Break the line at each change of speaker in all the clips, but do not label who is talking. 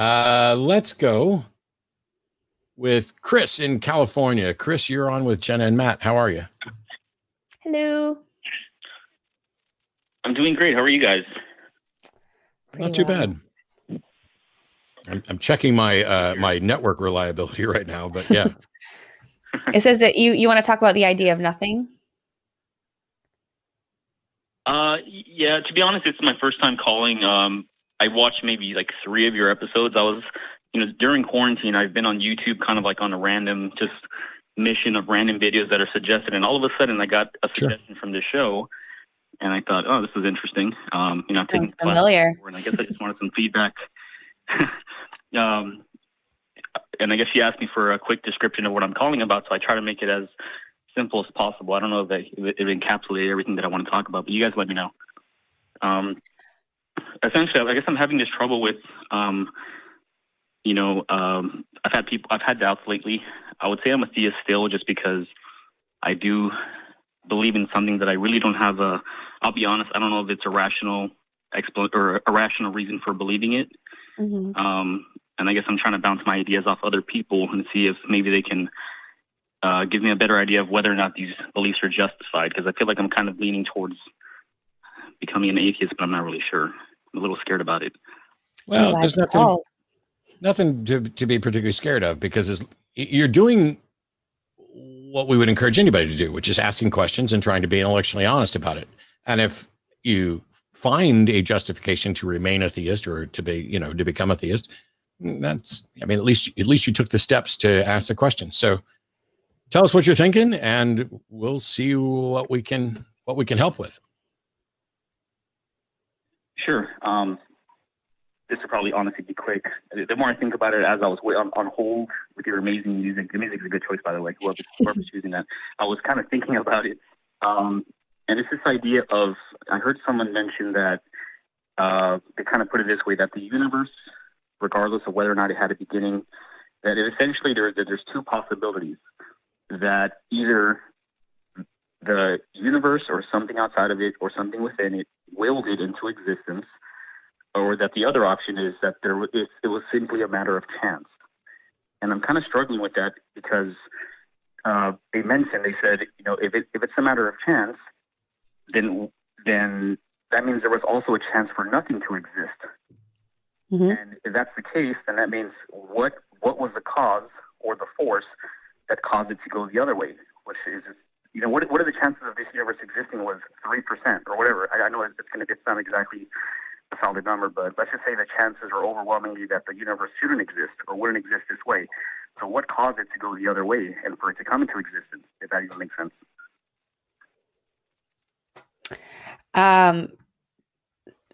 Let's go with Chris in California. Chris, you're on with Jenna and Matt. How are you?
Hello.
I'm doing great. How are you guys?
Not too bad. I'm checking my my network reliability right now, but yeah.
It says that you want to talk about the idea of nothing.
Yeah, to be honest, it's my first time calling. I watched maybe like 3 of your episodes. I was, during quarantine, I've been on YouTube kind of like on a random just mission of random videos that are suggested. And all of a sudden I got a suggestion from this show. And I thought, oh, this is interesting. I'm taking
familiar.
And I guess I just wanted some feedback. And I guess she asked me for a quick description of what I'm calling about. So I try to make it as simple as possible. I don't know if it encapsulated everything that I want to talk about, but you guys let me know. Essentially, I guess I'm having this trouble with, I've had doubts lately. I would say I'm a theist still, just because I do believe in something that I really don't have I'll be honest, I don't know if it's a rational reason for believing it.
Mm-hmm.
And I guess I'm trying to bounce my ideas off other people and see if maybe they can give me a better idea of whether or not these beliefs are justified, because I feel like I'm kind of leaning towards becoming an atheist, but I'm not really sure. I'm a little scared about it.
Well, there's nothing to be particularly scared of, because you're doing what we would encourage anybody to do, which is asking questions and trying to be intellectually honest about it. And if you find a justification to remain a theist, or to be, to become a theist, at least you took the steps to ask the question. So tell us what you're thinking, and we'll see what we can help with.
Sure. This will probably honestly be quick. The more I think about it, as I was on hold with your amazing music, the music's a good choice, by the way, whoever's choosing that, I was kind of thinking about it. And it's this idea of, I heard someone mention that they kind of put it this way, that the universe, regardless of whether or not it had a beginning, that essentially there's 2 possibilities. That either the universe or something outside of it or something within it willed it into existence, or that the other option is that it was simply a matter of chance. And I'm kind of struggling with that, because they said, if it's a matter of chance, then that means there was also a chance for nothing to exist.
Mm-hmm.
And if that's the case, then that means what was the cause or the force that caused it to go the other way, which is, what are the chances of this universe existing was 3% or whatever. I know it's going to sound exactly a solid number, but let's just say the chances are overwhelmingly that the universe shouldn't exist or wouldn't exist this way. So what caused it to go the other way and for it to come into existence, if that even makes sense?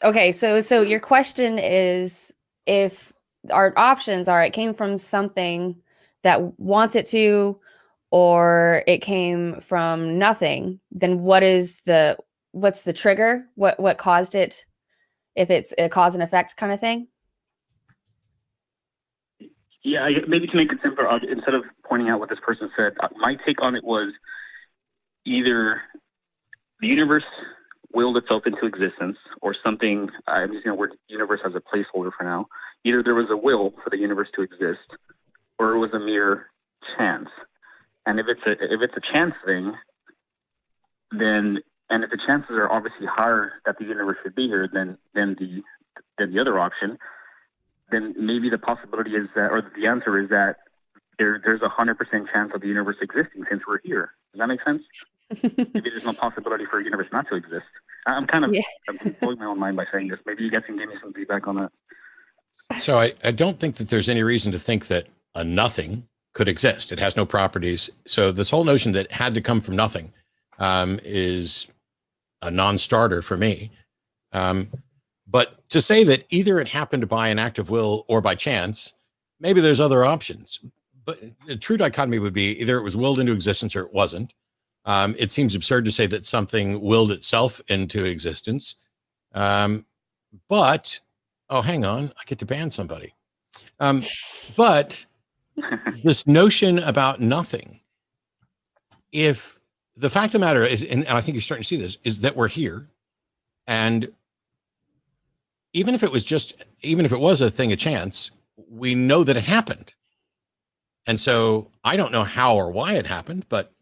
Okay, so your question is, if our options are it came from something that wants it to, or it came from nothing, then what's the trigger? What caused it? If it's a cause and effect kind of thing?
Yeah, maybe to make it simpler, instead of pointing out what this person said, my take on it was either the universe willed itself into existence, or something, I'm using the word universe as a placeholder for now. Either there was a will for the universe to exist, or it was a mere chance. And if it's a chance thing, then, and if the chances are obviously higher that the universe should be here than the other option, then maybe the possibility is that, or the answer is that there's 100% chance of the universe existing since we're here. Does that make sense? Maybe there's no possibility for a universe not to exist. I'm kind of I'm blowing my own mind by saying this. Maybe you guys can give me some feedback on that.
So I don't think that there's any reason to think that a nothing could exist. It has no properties. So this whole notion that it had to come from nothing is a non-starter for me. But to say that either it happened by an act of will or by chance, maybe there's other options. But the true dichotomy would be either it was willed into existence or it wasn't. It seems absurd to say that something willed itself into existence. But, oh, hang on, I get to ban somebody. But this notion about nothing, if the fact of the matter is, and I think you're starting to see this, is that we're here. And even if it was a thing of chance, we know that it happened. And so I don't know how or why it happened, but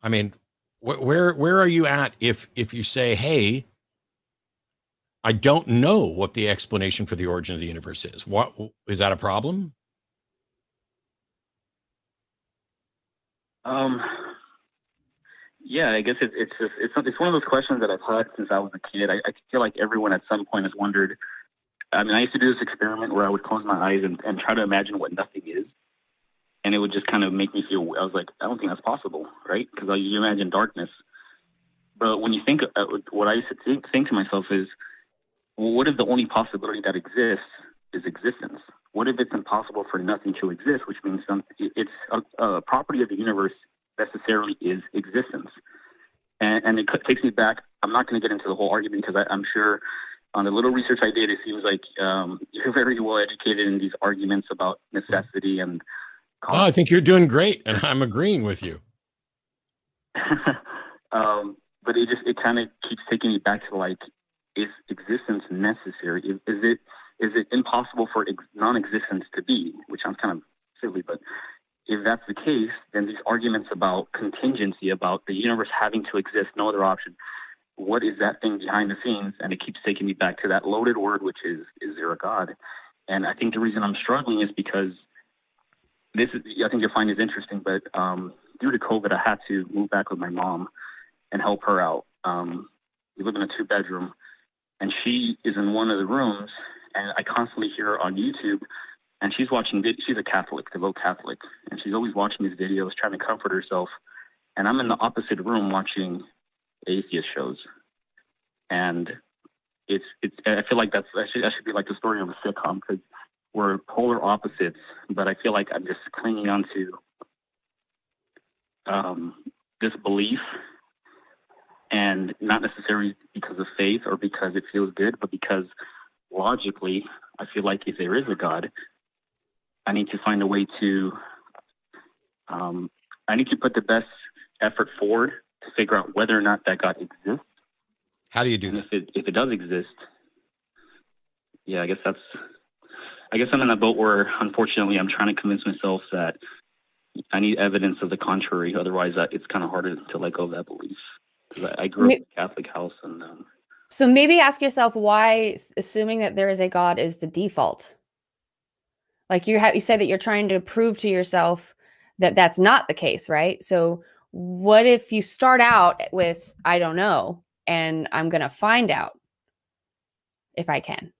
I mean, where are you at if you say, hey, I don't know what the explanation for the origin of the universe is? What is that a problem?
Yeah, I guess it's one of those questions that I've had since I was a kid. I feel like everyone at some point has wondered. I mean, I used to do this experiment where I would close my eyes and try to imagine what nothing is. And it would just kind of make me feel, I was like, I don't think that's possible, right? Because you imagine darkness. But when you think, what I used to think to myself is, well, what if the only possibility that exists is existence? What if it's impossible for nothing to exist, which means it's a property of the universe necessarily is existence. And it takes me back. I'm not going to get into the whole argument because I'm sure on the little research I did, it seems like you're very well educated in these arguments about necessity and
oh, I think you're doing great, and I'm agreeing with you.
But it kind of keeps taking me back to like, is existence necessary? Is it impossible for non-existence to be? Which sounds kind of silly, but if that's the case, then these arguments about contingency, about the universe having to exist, no other option, what is that thing behind the scenes? And it keeps taking me back to that loaded word, which is there a God? And I think the reason I'm struggling is because I think you'll find this interesting, but due to COVID, I had to move back with my mom and help her out. We live in a 2-bedroom, and she is in one of the rooms, and I constantly hear her on YouTube, and she's a Catholic, devout Catholic, and she's always watching these videos, trying to comfort herself. And I'm in the opposite room watching atheist shows. And I feel like that should be like the story of a sitcom, because we're polar opposites, but I feel like I'm just clinging on to this belief, and not necessarily because of faith or because it feels good, but because logically, I feel like if there is a God, I need to find a way to, I need to put the best effort forward to figure out whether or not that God exists.
How do you do that?
If it does exist, yeah, I guess I'm in a boat where, unfortunately, I'm trying to convince myself that I need evidence of the contrary. Otherwise, it's kind of harder to let go of that belief. Because I grew up in a Catholic house, and
so maybe ask yourself why assuming that there is a God is the default. Like you said that you're trying to prove to yourself that that's not the case, right? So what if you start out with, I don't know, and I'm going to find out if I can?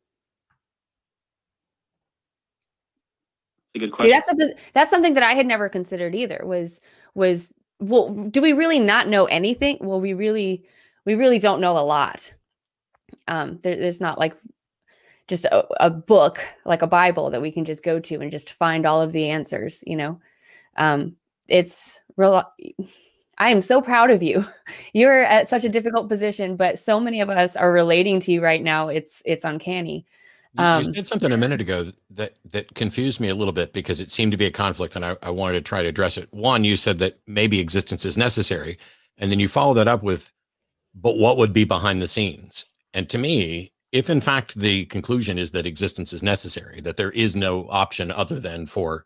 A good question.
See, that's something that I had never considered either, was, well, do we really not know anything? Well, we really don't know a lot. There's not like just a book, like a Bible, that we can just go to and just find all of the answers, you know? It's real. I am so proud of you. You're at such a difficult position, but so many of us are relating to you right now. It's uncanny.
You said something a minute ago that confused me a little bit, because it seemed to be a conflict, and I wanted to try to address it. One, you said that maybe existence is necessary, and then you follow that up with, but what would be behind the scenes? And to me, if in fact the conclusion is that existence is necessary, that there is no option other than for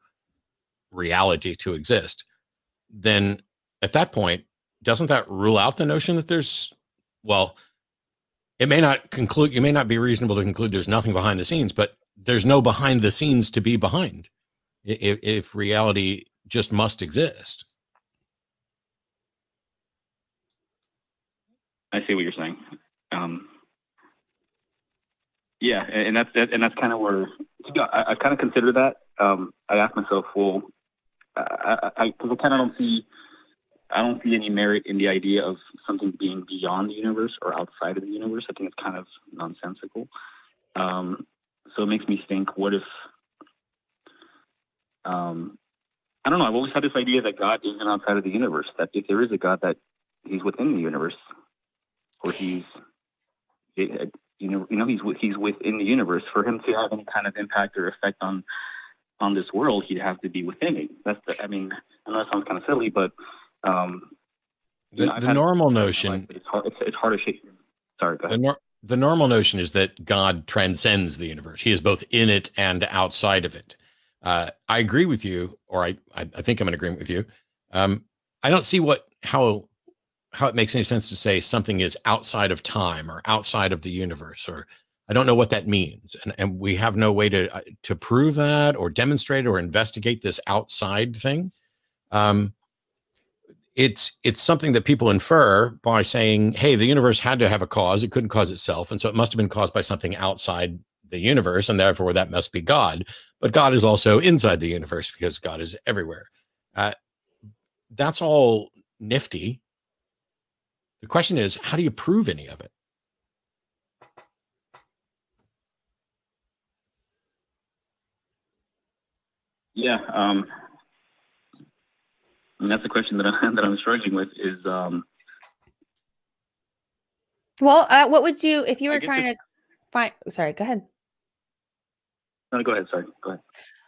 reality to exist, then at that point, doesn't that rule out the notion that there's, well, it may not conclude, you may not be reasonable to conclude there's nothing behind the scenes, but there's no behind the scenes to be behind if reality just must exist.
I see what you're saying. Yeah, and that's kind of where I kind of consider that. I ask myself, well, because I kind of don't see any merit in the idea of something being beyond the universe or outside of the universe. I think it's kind of nonsensical. So it makes me think, what if, I don't know, I've always had this idea that God isn't outside of the universe, that if there is a God, that he's within the universe, or he's within the universe. For him to have any kind of impact or effect on this world, he'd have to be within it. I know that sounds kind of silly, but
the normal notion,
it's hard to shake. Sorry, go ahead.
the normal notion is that God transcends the universe. He is both in it and outside of it. I agree with you, or I think I'm in agreement with you. I don't see how it makes any sense to say something is outside of time or outside of the universe, or I don't know what that means, and we have no way to prove that or demonstrate or investigate this outside thing. It's something that people infer by saying, hey, the universe had to have a cause. It couldn't cause itself. And so it must have been caused by something outside the universe. And therefore that must be God. But God is also inside the universe because God is everywhere. That's all nifty. The question is, how do you prove any of it?
Yeah. And that's the question that I'm struggling with is,
well, what would you, if you were trying to find, sorry, go ahead.
No, go ahead. Sorry. Go ahead.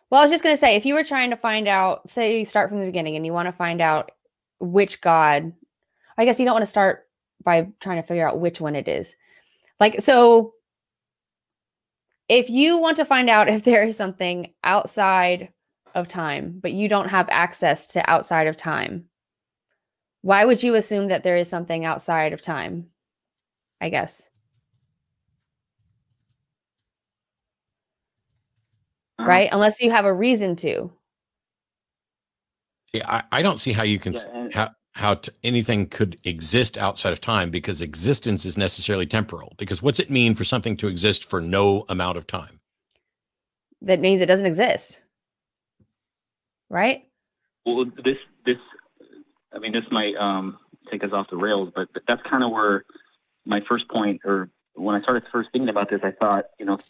Well, I was just going to say, if you were trying to find out, say you start from the beginning and you want to find out which God, I guess you don't want to start by trying to figure out which one it is. Like, so if you want to find out if there is something outside of time, but you don't have access to outside of time, why would you assume that there is something outside of time? I guess. Right? Unless you have a reason to.
Yeah, I don't see how you can, anything could exist outside of time, because existence is necessarily temporal. Because what's it mean for something to exist for no amount of time?
That means it doesn't exist. Right?
Well, this might take us off the rails, but that's kind of where my first point, or when I started first thinking about this, I thought,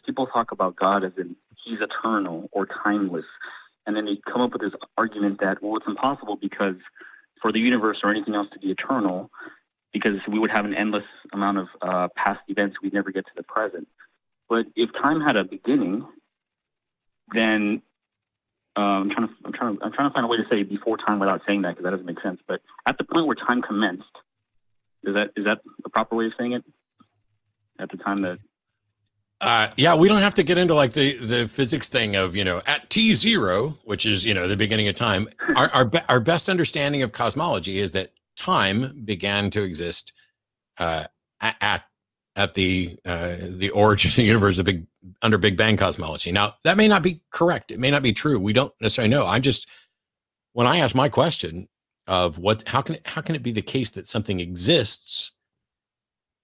people talk about God as in he's eternal or timeless. And then they come up with this argument that, well, it's impossible because for the universe or anything else to be eternal, because we would have an endless amount of past events, we'd never get to the present. But if time had a beginning, then I'm trying to find a way to say before time without saying that, because that doesn't make sense. But at the point where time commenced, is that the proper way of saying it? At the time that.
Yeah, we don't have to get into like the physics thing of, at T0, which is, the beginning of time. Our best understanding of cosmology is that time began to exist at the origin of the universe, under Big Bang cosmology. Now, that may not be correct. It may not be true. We don't necessarily know. When I ask my question of how can it be the case that something exists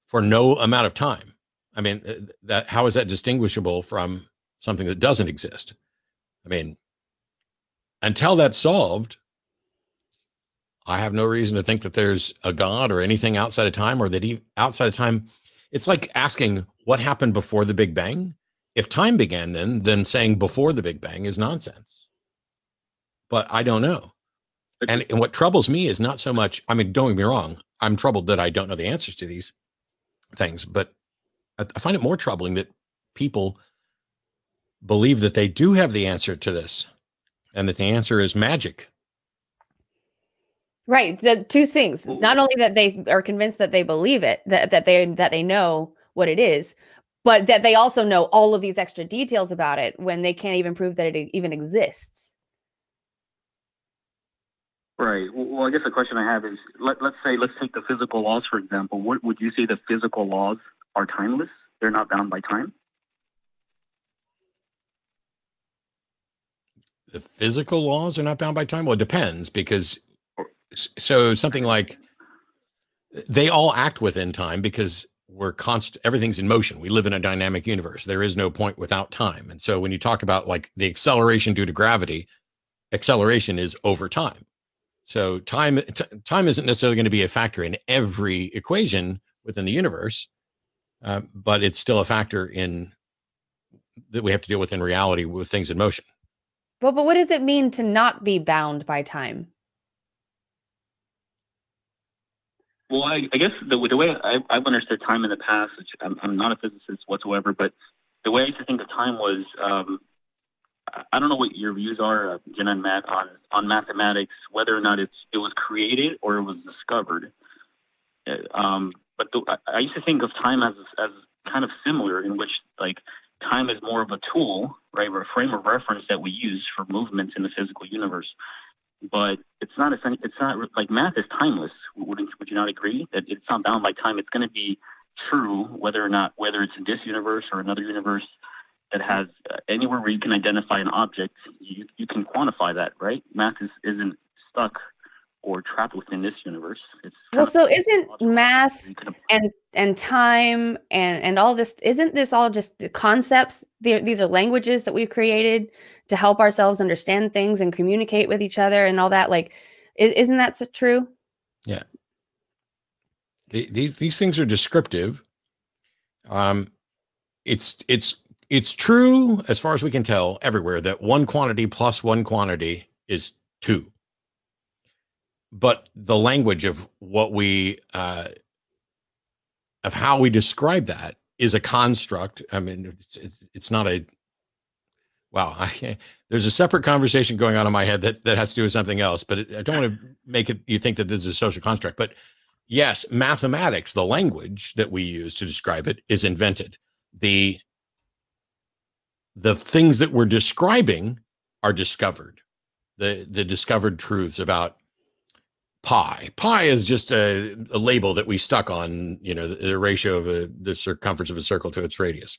for no amount of time? I mean, how is that distinguishable from something that doesn't exist? I mean, until that's solved, I have no reason to think that there's a God or anything outside of time, or that outside of time. It's like asking what happened before the Big Bang. If time began then saying before the Big Bang is nonsense. But I don't know. And what troubles me is not so much, I mean, don't get me wrong, I'm troubled that I don't know the answers to these things, but I find it more troubling that people believe that they do have the answer to this, and that the answer is magic.
Right. The two things, not only that they are convinced that they believe it, that they know what it is, but that they also know all of these extra details about it when they can't even prove that it even exists.
Right. Well, I guess the question I have is, let's take the physical laws, for example. What would you say the physical laws are timeless? They're not bound by time?
The physical laws are not bound by time? Well, it depends, because so something like they all act within time because everything's in motion. We live in a dynamic universe. There is no point without time. And so when you talk about like the acceleration due to gravity, acceleration is over time. So time isn't necessarily going to be a factor in every equation within the universe, but it's still a factor that we have to deal with in reality with things in motion.
But what does it mean to not be bound by time?
Well, I guess the way I've understood time in the past, which I'm not a physicist whatsoever, but the way I used to think of time was, I don't know what your views are, Jenna and Matt, on mathematics, whether or not it was created or it was discovered. But I used to think of time as kind of similar in which like time is more of a tool, right, or a frame of reference that we use for movements in the physical universe. But it's not like math is timeless. Would you not agree that it's not bound by time? It's going to be true whether it's in this universe or another universe that has anywhere where you can identify an object, you can quantify that, right? Math isn't stuck or trapped within this universe. It's
well, so isn't math and time and all this, isn't this all just concepts? These are languages that we've created to help ourselves understand things and communicate with each other and all that. Like, isn't that so true?
Yeah. These things are descriptive. It's true, as far as we can tell, everywhere, that one quantity plus one quantity is 2. But the language of what we, of how we describe that is a construct. I mean, it's not a, wow. There's a separate conversation going on in my head that has to do with something else, but I don't want to make it, you think that this is a social construct, but yes, mathematics, the language that we use to describe it, is invented. The things that we're describing are discovered. The discovered truths about pi. Pi is just a label that we stuck on, you know, the ratio of the circumference of a circle to its radius,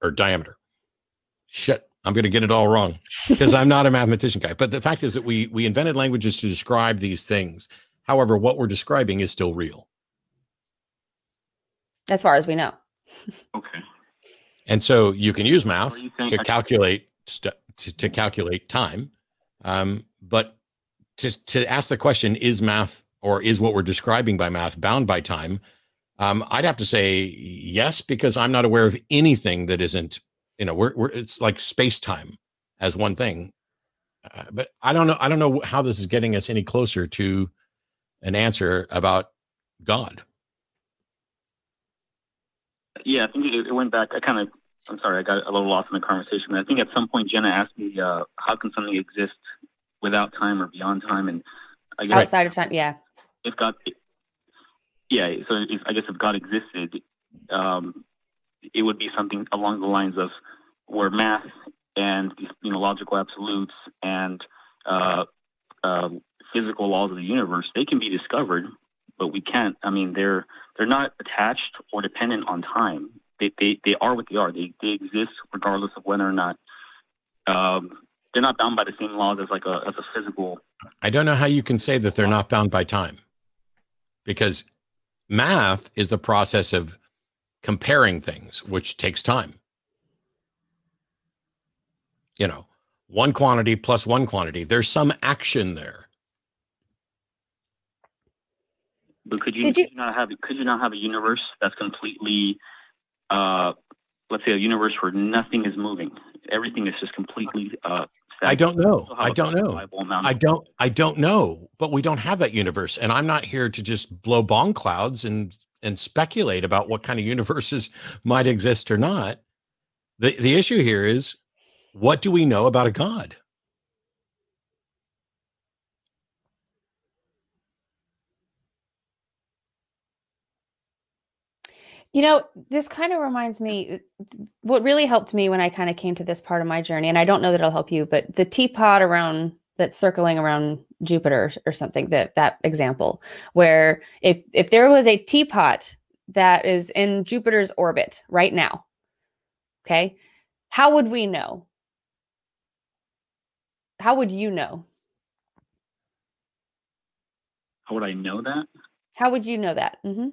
or diameter. Shit, I'm going to get it all wrong because I'm not a mathematician guy. But the fact is that we invented languages to describe these things. However, what we're describing is still real,
as far as we know.
Okay.
And so you can use math to calculate time, but just to ask the question, is math, or is what we're describing by math, bound by time? I'd have to say yes, because I'm not aware of anything that isn't, you know, it's like space-time as one thing. But I don't know how this is getting us any closer to an answer about God.
Yeah, I think it went back. I'm sorry, I got a little lost in the conversation. But I think at some point Jenna asked me, how can something exist without time or beyond time? And I guess
outside of time, yeah.
If God, yeah, so I guess if God existed, it would be something along the lines of where math and, you know, logical absolutes and physical laws of the universe, they can be discovered, but we can't. I mean, they're not attached or dependent on time. They are what they are. They exist regardless of whether or not they're not bound by the same laws as a physical.
I don't know how you can say that they're not bound by time, because math is the process of comparing things, which takes time. You know, one quantity plus one quantity. There's some action there.
But could you not have a universe that's completely, let's say, a universe where nothing is moving, everything is just completely
I don't know. I don't know, but we don't have that universe. And I'm not here to just blow bong clouds and speculate about what kind of universes might exist or not. The issue here is, what do we know about a God?
You know, this kind of reminds me, what really helped me when I kind of came to this part of my journey, and I don't know that it'll help you, but the teapot that's circling around Jupiter or something, that example, where if there was a teapot that is in Jupiter's orbit right now, okay, how would we know? How would you know?
How would I know that?
How would you know that? Mm-hmm.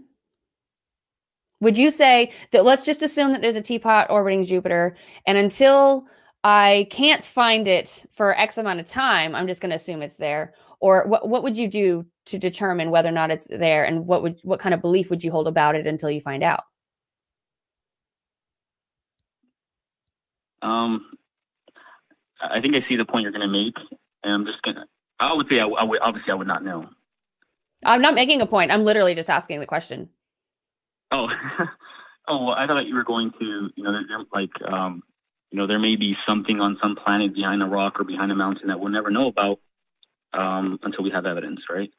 Would you say that, let's just assume that there's a teapot orbiting Jupiter, and until I can't find it for X amount of time, I'm just going to assume it's there? Or what would you do to determine whether or not it's there, and what kind of belief would you hold about it until you find out?
I think I see the point you're going to make, and I would say I would not know.
I'm not making a point. I'm literally just asking the question.
Oh, well, I thought you were going to, there may be something on some planet behind a rock or behind a mountain that we'll never know about until we have evidence, right?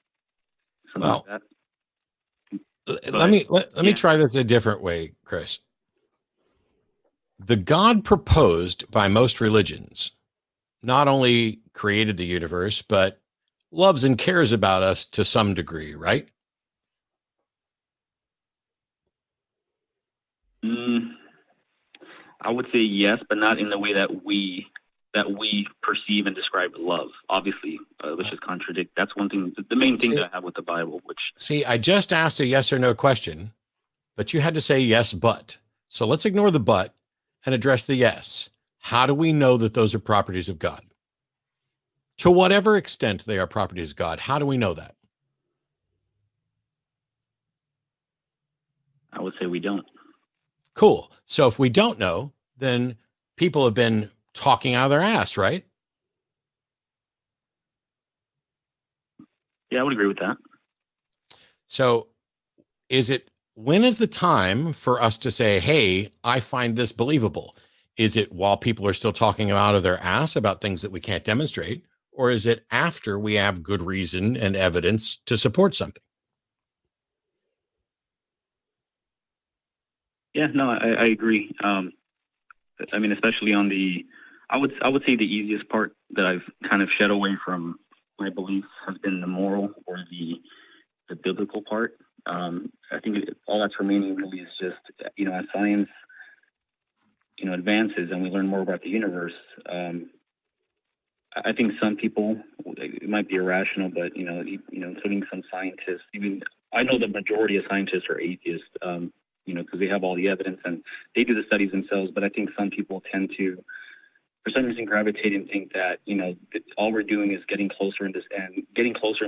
Something like that.
let me try this a different way, Chris. The God proposed by most religions not only created the universe, but loves and cares about us to some degree, right?
I would say yes, but not in the way that we perceive and describe love. Obviously, which is contradict. That's one thing. The main thing that I have with the Bible.
I just asked a yes or no question, but you had to say yes, but. So let's ignore the but and address the yes. How do we know that those are properties of God? To whatever extent they are properties of God, how do we know that?
I would say we don't.
Cool. So if we don't know, then people have been talking out of their ass, right?
Yeah, I would agree with that.
So when is the time for us to say, hey, I find this believable? Is it while people are still talking out of their ass about things that we can't demonstrate? Or is it after we have good reason and evidence to support something?
Yeah, no, I agree. I mean, especially on I would say the easiest part that I've kind of shed away from my beliefs has been the moral or the biblical part. I think all that's remaining really is just, as science, advances and we learn more about the universe. I think some people, it might be irrational, but, including some scientists, even I know the majority of scientists are atheists, because they have all the evidence and they do the studies themselves. But I think some people tend to, for some reason, gravitate and think that, that all we're doing is getting closer and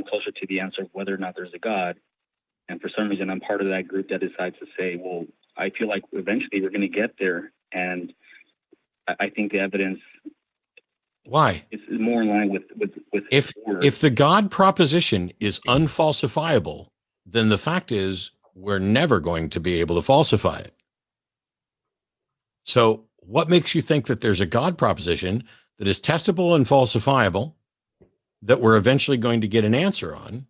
closer to the answer of whether or not there's a God. And for some reason, I'm part of that group that decides to say, well, I feel like eventually we're going to get there. And I think the evidence.
Why?
It's more in line with
if the God proposition is unfalsifiable, then the fact is we're never going to be able to falsify it. So what makes you think that there's a God proposition that is testable and falsifiable that we're eventually going to get an answer on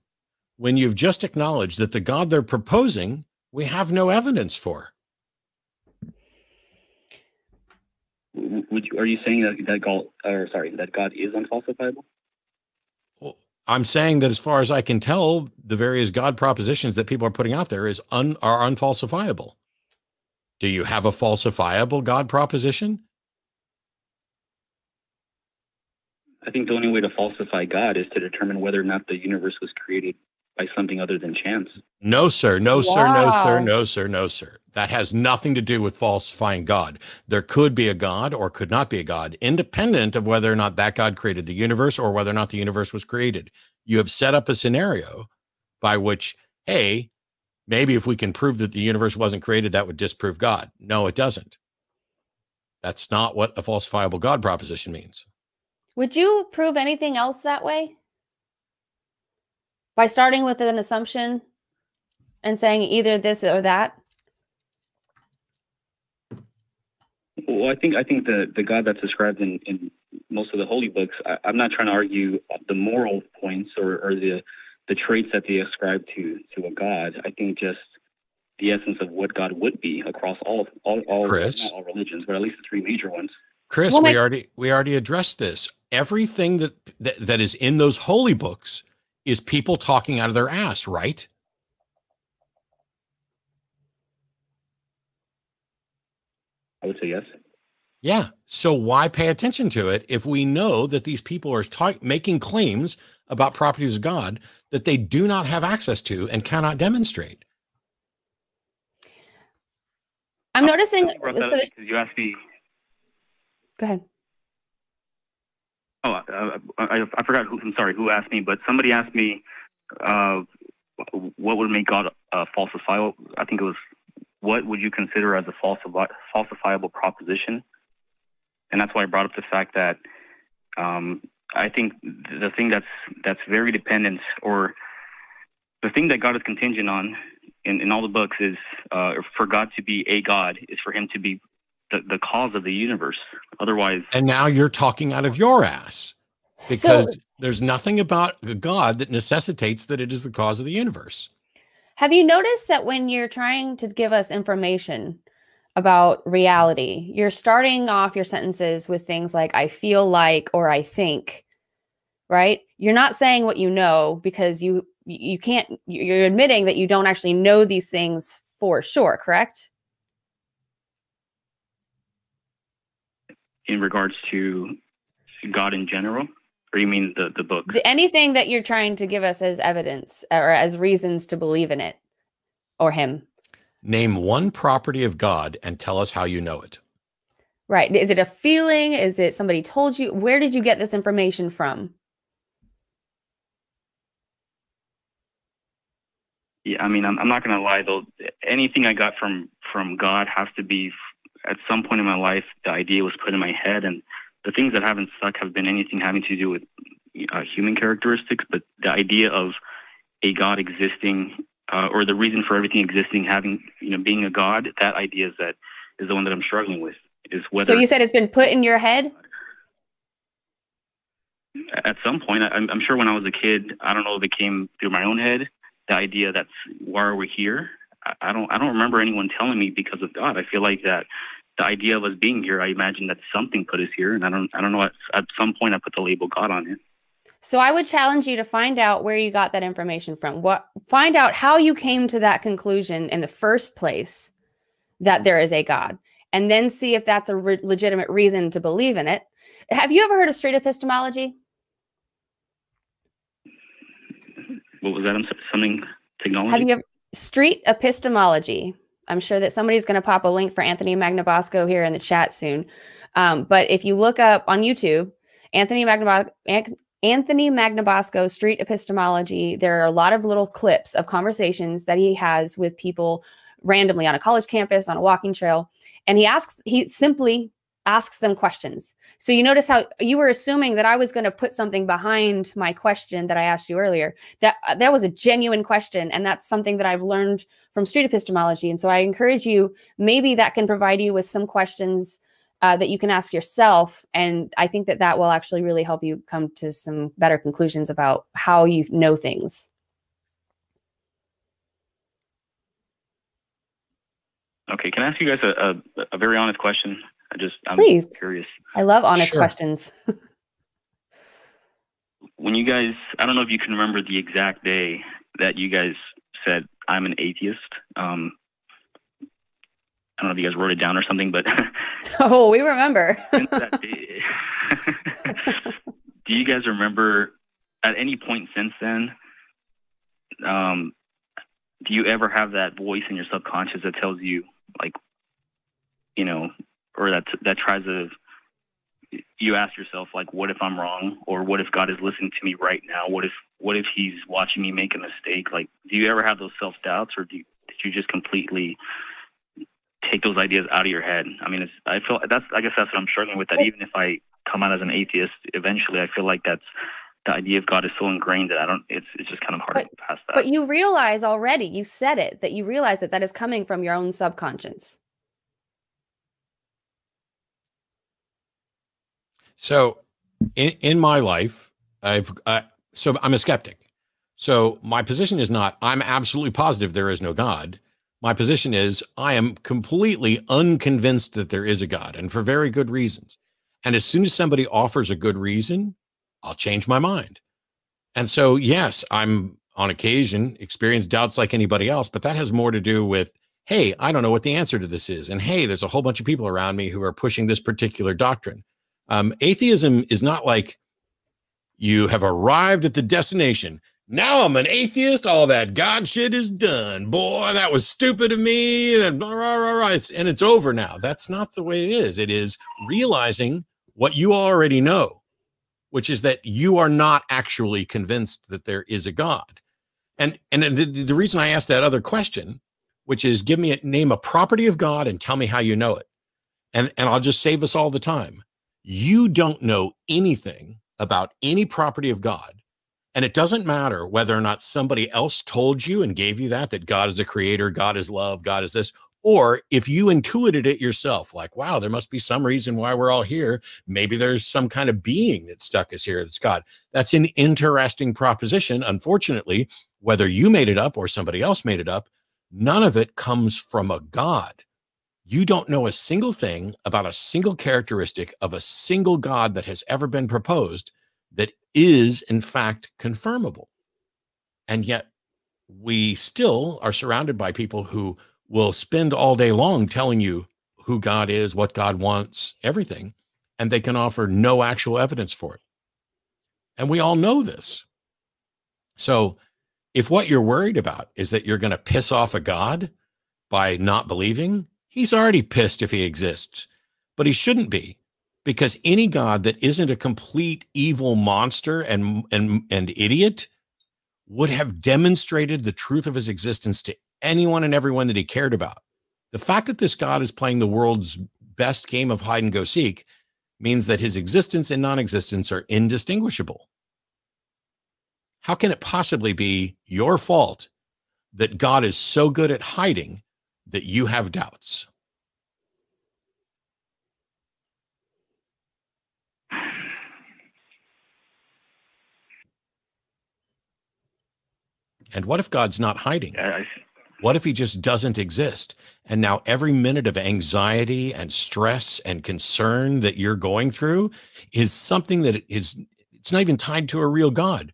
when you've just acknowledged that the God they're proposing, we have no evidence for?
Are you saying that God is unfalsifiable?
Well, I'm saying that as far as I can tell, the various God propositions that people are putting out there are unfalsifiable. Do you have a falsifiable God proposition?
I think the only way to falsify God is to determine whether or not the universe was created by something other than chance.
No, sir. No,
Wow.
sir. No, sir. No, sir. No, sir. That has nothing to do with falsifying God. There could be a God or could not be a God, independent of whether or not that God created the universe or whether or not the universe was created. You have set up a scenario by which, hey, maybe if we can prove that the universe wasn't created, that would disprove God. No, it doesn't. That's not what a falsifiable God proposition means.
Would you prove anything else that way? By starting with an assumption and saying either this or that?
Well, I think the God that's described in most of the holy books, I'm not trying to argue the moral points or the traits that they ascribe to a God. I think just the essence of what God would be across all
Chris,
not all religions, but at least the three major ones.
Chris, we already addressed this. Everything that is in those holy books is people talking out of their ass, right?
I would say yes.
Yeah. So why pay attention to it if we know that these people are making claims about properties of God that they do not have access to and cannot demonstrate?
I'm noticing.
Because you asked me.
Go ahead.
Oh, I forgot who. I'm sorry, who asked me, but somebody asked me what would make God falsifiable. I think it was, what would you consider as a falsifiable proposition? And that's why I brought up the fact that I think the thing that's very dependent, or the thing that God is contingent on in all the books is for God to be a God, is for him to be the cause of the universe. Otherwise.
And now you're talking out of your ass, because there's nothing about God that necessitates that it is the cause of the universe.
Have you noticed that when you're trying to give us information about reality, you're starting off your sentences with things like I feel like or I think, right? You're not saying what you know because you can't, you're admitting that you don't actually know these things for sure, correct?
In regards to God in general? Or you mean the book?
Anything that you're trying to give us as evidence or as reasons to believe in it or him.
Name one property of God and tell us how you know it.
Right. Is it a feeling? Is it somebody told you? Where did you get this information from?
Yeah, I mean, I'm not going to lie, though. Anything I got from God has to be, at some point in my life, the idea was put in my head, and the things that haven't stuck have been anything having to do with human characteristics, but the idea of a God existing, or the reason for everything existing, having, being a God, that idea is the one that I'm struggling with. Is whether. So
you said it's been put in your head?
At some point, I'm sure when I was a kid, I don't know if it came through my own head, the idea that's why are we here? I don't remember anyone telling me because of God. I feel like that the idea of us being here, I imagine that something put us here, and I don't know. At some point, I put the label God on it.
So I would challenge you to find out where you got that information from. Find out how you came to that conclusion in the first place that there is a God, and then see if that's a legitimate reason to believe in it. Have you ever heard of street epistemology?
What was that? Something technology?
Have you ever street epistemology? I'm sure that somebody's going to pop a link for Anthony Magnabosco here in the chat soon. But if you look up on YouTube, Anthony Magnabosco street epistemology, there are a lot of little clips of conversations that he has with people randomly on a college campus, on a walking trail. And he simply asks them questions. So you notice how you were assuming that I was going to put something behind my question that I asked you earlier. That was a genuine question. And that's something that I've learned from street epistemology. And so I encourage you, maybe that can provide you with some questions that you can ask yourself. And I think that will actually really help you come to some better conclusions about how you know things.
Okay. Can I ask you guys a very honest question? I'm
Please.
Curious.
I love honest questions.
When you guys, I don't know if you can remember the exact day that you guys said, I'm an atheist. I don't know if you guys wrote it down or something, but.
Oh, we remember.
That day, do you guys remember at any point since then, do you ever have that voice in your subconscious that tells you, like, or that tries to, you ask yourself, like, what if I'm wrong? Or what if God is listening to me right now? What if he's watching me make a mistake? Like, do you ever have those self-doubts, or did you just completely take those ideas out of your head? I mean, I guess that's what I'm struggling with, that even if I come out as an atheist, eventually I feel like the idea of God is so ingrained that it's just kind of hard to get past that.
But you realize already, you said it, that you realize that is coming from your own subconscious.
So in my life, so I'm a skeptic. So my position is not, I'm absolutely positive there is no God. My position is I am completely unconvinced that there is a God, and for very good reasons. And as soon as somebody offers a good reason, I'll change my mind. And so, yes, I'm on occasion experience doubts like anybody else, but that has more to do with, hey, I don't know what the answer to this is. And hey, there's a whole bunch of people around me who are pushing this particular doctrine. Atheism is not like you have arrived at the destination. Now I'm an atheist. All that God shit is done. Boy, that was stupid of me. And it's over now. That's not the way it is. It is realizing what you already know, which is that you are not actually convinced that there is a God. And the reason I asked that other question, which is name a property of God and tell me how you know it. And I'll just save us all the time. You don't know anything about any property of God. And it doesn't matter whether or not somebody else told you and gave you that God is a creator, God is love, God is this, or if you intuited it yourself, like, wow, there must be some reason why we're all here. Maybe there's some kind of being that stuck us here that's God. That's an interesting proposition. Unfortunately, whether you made it up or somebody else made it up, none of it comes from a God. You don't know a single thing about a single characteristic of a single God that has ever been proposed that is, in fact, confirmable. And yet we still are surrounded by people who will spend all day long telling you who God is, what God wants, everything, and they can offer no actual evidence for it. And we all know this. So if what you're worried about is that you're going to piss off a God by not believing, he's already pissed if he exists, but he shouldn't be, because any God that isn't a complete evil monster and idiot would have demonstrated the truth of his existence to anyone and everyone that he cared about. The fact that this God is playing the world's best game of hide and go seek means that his existence and non-existence are indistinguishable. How can it possibly be your fault that God is so good at hiding that you have doubts? And what if God's not hiding? What if he just doesn't exist? And now every minute of anxiety and stress and concern that you're going through is something that it's not even tied to a real God.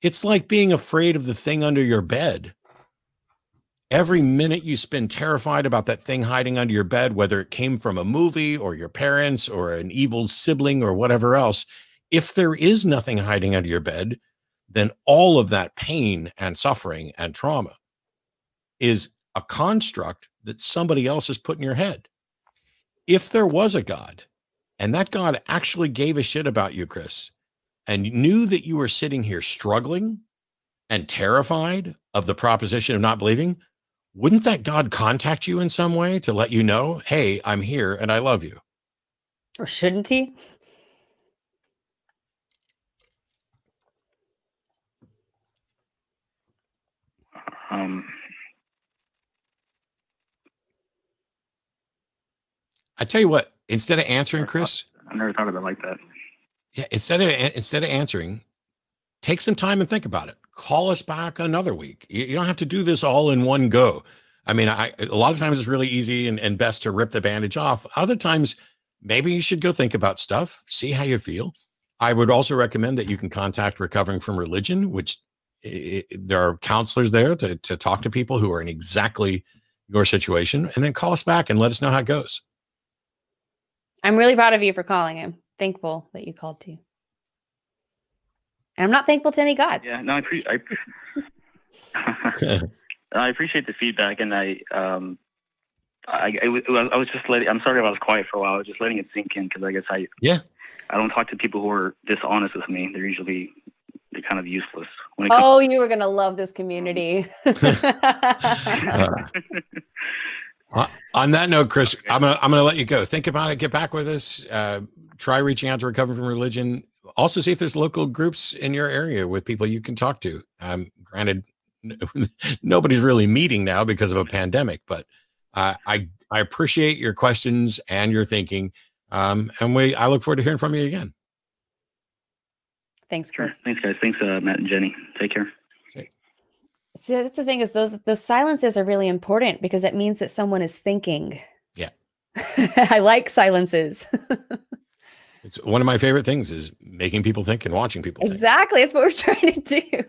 It's like being afraid of the thing under your bed. Every minute you spend terrified about that thing hiding under your bed, whether it came from a movie or your parents or an evil sibling or whatever else, if there is nothing hiding under your bed, then all of that pain and suffering and trauma is a construct that somebody else has put in your head. If there was a God, and that God actually gave a shit about you, Chris, and knew that you were sitting here struggling and terrified of the proposition of not believing, wouldn't that God contact you in some way to let you know, hey, I'm here and I love you?
Or shouldn't he?
I tell you what, instead of answering, Chris,
I never thought of it like that.
Yeah, instead of answering, take some time and think about it. Call us back another week. You don't have to do this all in one go. I mean, a lot of times it's really easy and best to rip the bandage off. Other times, maybe you should go think about stuff, see how you feel. I would also recommend that you can contact Recovering from Religion, which there are counselors there to talk to people who are in exactly your situation, and then call us back and let us know how it goes.
I'm really proud of you for calling him. Thankful that you called too. And I'm not thankful to any gods.
Yeah, no, I appreciate the feedback, and I was just letting. I'm sorry if I was quiet for a while. I was just letting it sink in because I guess I don't talk to people who are dishonest with me. They're kind of useless.
You were gonna love this community.
On that note, Chris, I'm gonna let you go. Think about it. Get back with us. Try reaching out to Recovering from Religion. Also, see if there's local groups in your area with people you can talk to. Granted, nobody's really meeting now because of a pandemic, but I appreciate your questions and your thinking. And I look forward to hearing from you again.
Thanks, Chris.
Sure. Thanks, guys. Thanks, Matt and Jenny. Take care.
So that's the thing is those silences are really important because it means that someone is thinking.
Yeah.
I like silences.
It's one of my favorite things is making people think and watching people think.
Exactly. That's what we're trying to do.